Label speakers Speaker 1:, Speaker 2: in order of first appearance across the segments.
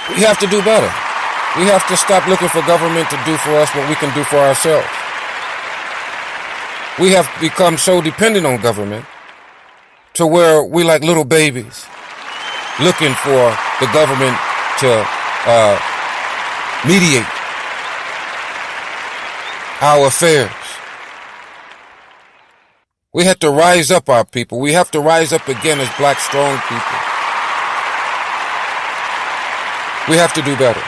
Speaker 1: We have to do better. We have to stop looking for government to do for us what we can do for ourselves. We have become so dependent on government to where we like little babies looking for the government to mediate our affairs. We have to rise up, our people. We have to rise up again as black, strong people. We have to do better.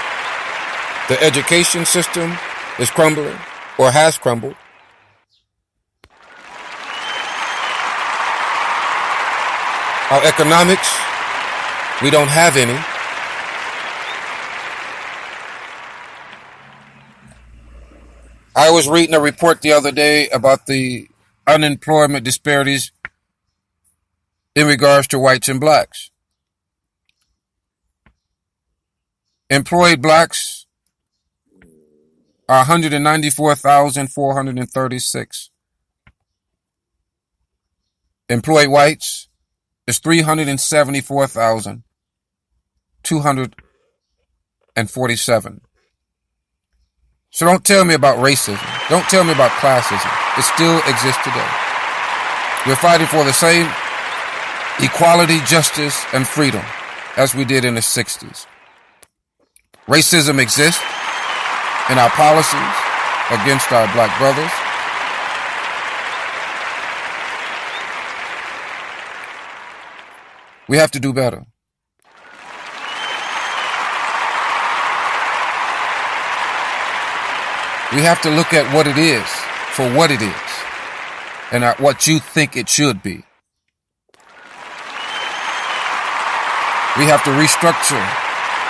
Speaker 1: The education system is crumbling, or has crumbled. Our economics, we don't have any. I was reading a report the other day about the unemployment disparities in regards to whites and blacks. Employed blacks are 194,436. Employed whites is 374,247. So don't tell me about racism. Don't tell me about classism. It still exists today. We're fighting for the same equality, justice, and freedom as we did in the 60s. Racism exists in our policies against our black brothers. We have to do better. We have to look at what it is for what it is and at what you think it should be. We have to restructure.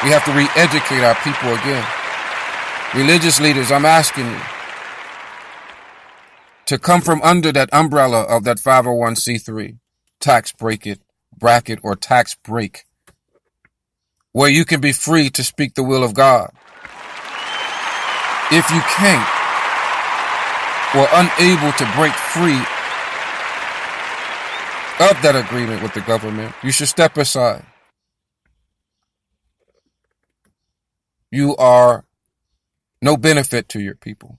Speaker 1: We have to re-educate our people again. Religious leaders, I'm asking you to come from under that umbrella of that 501c3 tax bracket or tax break, where you can be free to speak the will of God. If you can't or unable to break free of that agreement with the government, you should step aside. You are no benefit to your people.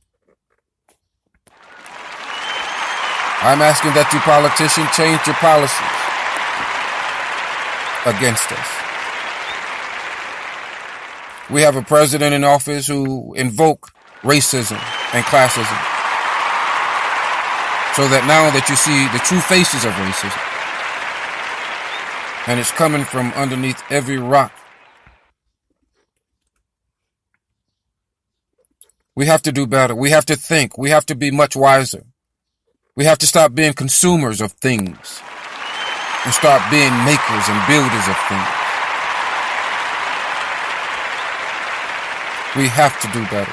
Speaker 1: I'm asking that you politicians change your policies against us. We have a president in office who invoke racism and classism, so that now that you see the true faces of racism, and it's coming from underneath every rock. We have to do better. We have to think. We have to be much wiser. We have to stop being consumers of things and start being makers and builders of things. We have to do better.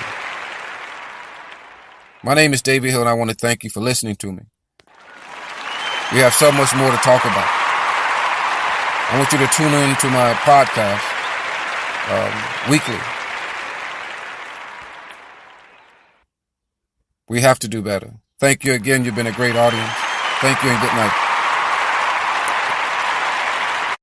Speaker 1: My name is David Hill, and I want to thank you for listening to me. We have so much more to talk about. I want you to tune in to my podcast weekly. We have to do better. Thank you again. You've been a great audience. Thank you and good night.